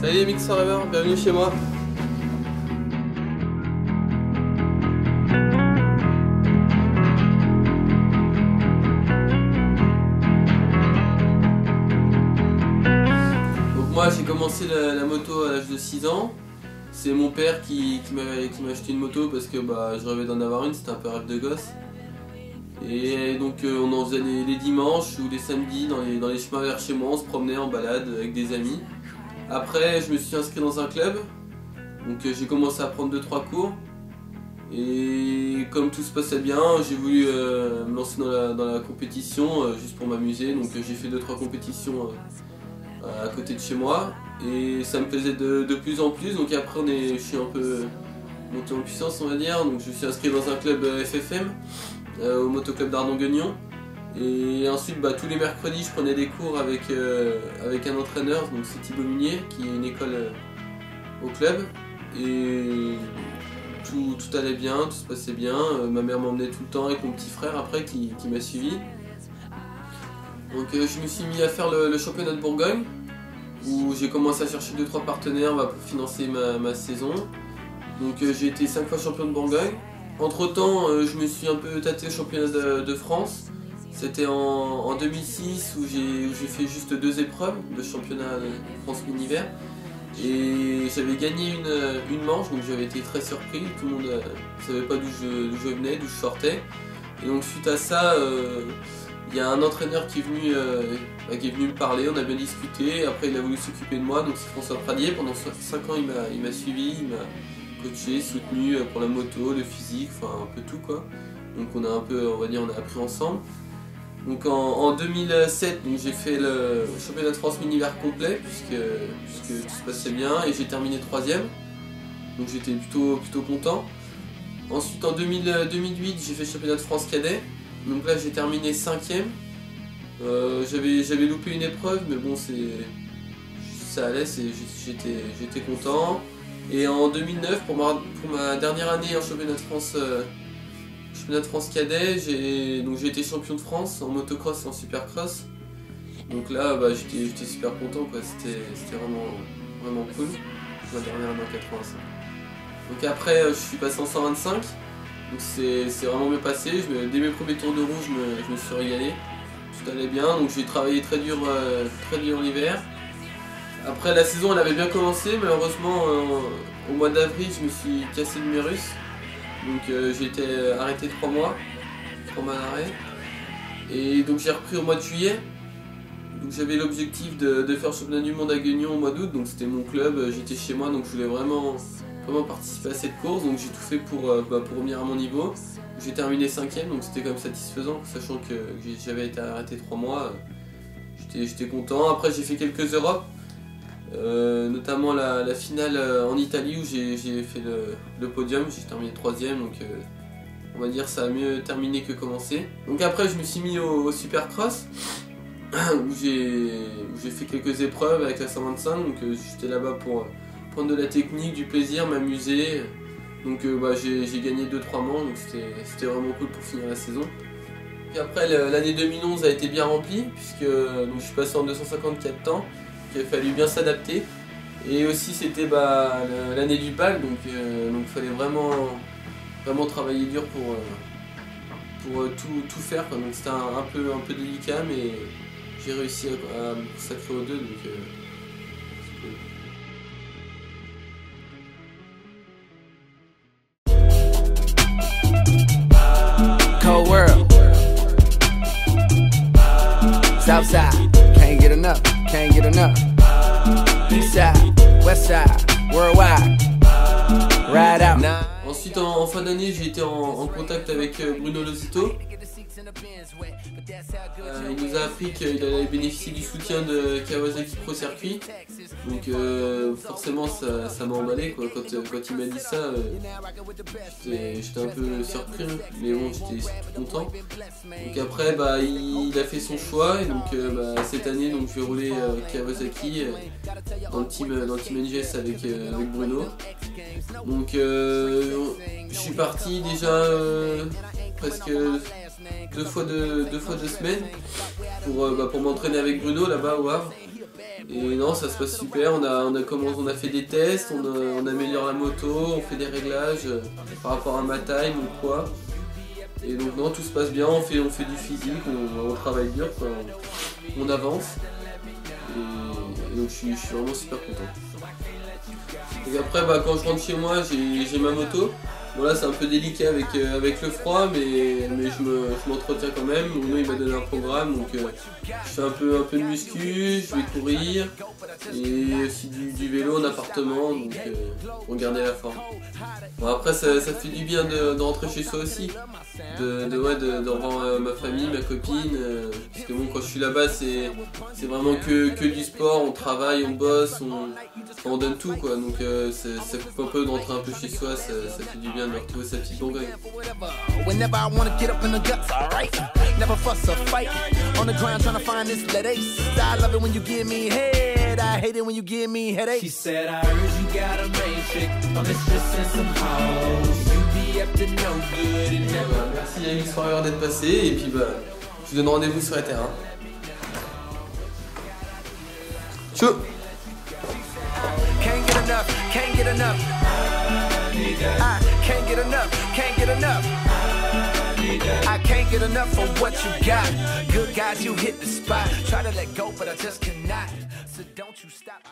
Salut les Mix Forever, bienvenue chez moi. Donc moi j'ai commencé la moto à l'âge de 6 ans. C'est mon père qui m'a acheté une moto parce que je rêvais d'en avoir une, c'était un peu un rêve de gosse. Et donc on en faisait les dimanches ou les samedis dans les chemins vers chez moi, on se promenait en balade avec des amis. Après je me suis inscrit dans un club, donc j'ai commencé à prendre 2-3 cours. Et comme tout se passait bien, j'ai voulu me lancer dans la compétition juste pour m'amuser. Donc j'ai fait 2-3 compétitions à côté de chez moi et ça me plaisait de plus en plus. Donc après je suis un peu monté en puissance, on va dire. Donc je me suis inscrit dans un club FFM au motoclub d'Ardon-Guignon. Et ensuite tous les mercredis je prenais des cours avec un entraîneur, donc c'est Thibaut Munier qui est une école au club. Et tout allait bien, tout se passait bien. Ma mère m'emmenait tout le temps avec mon petit frère après qui m'a suivi. Donc je me suis mis à faire le championnat de Bourgogne où j'ai commencé à chercher 2-3 partenaires pour financer ma saison. Donc j'ai été 5 fois champion de Bourgogne. Entre temps je me suis un peu tâté au championnat de France. C'était en 2006 où j'ai fait juste 2 épreuves de championnat de France mini-hiver. Et j'avais gagné une manche, donc j'avais été très surpris, tout le monde ne savait pas d'où je venais, d'où je sortais. Et donc suite à ça, il y a un entraîneur qui est venu me parler, on a bien discuté, après il a voulu s'occuper de moi, donc c'est François Pradier. Pendant 5 ans il m'a suivi, il m'a coaché, soutenu pour la moto, le physique, enfin un peu tout quoi. Donc on a appris ensemble. Donc en 2007, j'ai fait le championnat de France mini-hiver complet puisque tout se passait bien et j'ai terminé 3ème. Donc j'étais plutôt content. Ensuite en 2008, j'ai fait le championnat de France cadet. Donc là j'ai terminé 5ème. J'avais loupé une épreuve mais bon ça allait, j'étais content. Et en 2009, pour ma dernière année en championnat de France cadet, j'ai été champion de France en motocross et en supercross. Donc là j'étais super content quoi, c'était vraiment cool. Ma dernière année en 85. Donc après je suis passé en 125, donc c'est vraiment bien passé. Dès mes premiers tours de roue je me suis régalé, tout allait bien, donc j'ai travaillé très dur l'hiver. Après la saison elle avait bien commencé, malheureusement au mois d'avril je me suis cassé l'humérus. Donc j'ai été arrêté 3 mois d'arrêt. Et donc j'ai repris au mois de juillet. Donc j'avais l'objectif de faire le championnat du monde à Guignon au mois d'août. Donc c'était mon club, j'étais chez moi, donc je voulais vraiment participer à cette course. Donc j'ai tout fait pour revenir à mon niveau. J'ai terminé 5ème, donc c'était quand même satisfaisant, sachant que j'avais été arrêté 3 mois. J'étais content. Après j'ai fait quelques Europes. Notamment la finale en Italie où j'ai fait le podium, j'ai terminé 3ème, donc on va dire ça a mieux terminé que commencé. Donc après je me suis mis au supercross où j'ai fait quelques épreuves avec la 125, donc j'étais là-bas pour prendre de la technique, du plaisir, m'amuser. Donc j'ai gagné 2-3 manches, donc c'était vraiment cool pour finir la saison. Puis après l'année 2011 a été bien remplie puisque je suis passé en 254 temps. Il a fallu bien s'adapter et aussi c'était l'année du bac, donc il fallait vraiment travailler dur pour tout faire quoi. Donc c'était un peu délicat mais j'ai réussi à me consacrer aux deux, donc c'est cool. Cold world, Southside, can't get enough. Eastside, Westside, worldwide, ride out. Ensuite en fin d'année j'ai été en contact avec Bruno Lozito. Il nous a appris qu'il allait bénéficier du soutien de Kawasaki Pro Circuit. Donc forcément ça m'a emballé quoi. Quand il m'a dit ça, j'étais un peu surpris, mais bon j'étais content. Donc après il a fait son choix et donc cette année je vais rouler Kawasaki dans le team NGS avec Bruno. Donc je suis parti déjà presque 2 fois 2 semaines pour m'entraîner avec Bruno là-bas au Havre. Et non, ça se passe super, on a fait des tests, on améliore la moto, on fait des réglages par rapport à ma taille, mon poids. Et donc non, tout se passe bien, on fait du physique, on travaille dur, quoi. On avance. Et donc je suis vraiment super content. Donc après, quand je rentre chez moi, j'ai ma moto. Bon là c'est un peu délicat avec le froid, mais je m'entretiens quand même. Mon il m'a donné un programme, donc je fais un peu de muscu, je vais courir, et aussi du vélo en appartement, donc pour garder la forme. Bon après ça fait du bien de rentrer chez soi aussi, de revoir ma famille, ma copine, parce que bon quand je suis là-bas c'est vraiment que du sport, on travaille, on bosse, on donne tout quoi, donc ça coupe un peu de rentrer un peu chez soi, ça fait du bien de retrouver sa petite Bourgogne. Whenever I wanna get up in the guts, alright. Never fuss or fight. On the ground trying to find this lead ace. I love it when you give me head. I hate it when you give me headache. She said, I heard you got a main chick. On this just in some hoes. You be up to no good and never. Merci à X Forever d'être passé, et puis je vous donne rendez-vous sur les terrains. Ciao. Can't get enough, can't get enough. I can't get enough, can't get enough. I can't get enough of what you got. Good guys, you hit the spot. Try to let go, but I just cannot. So don't you stop.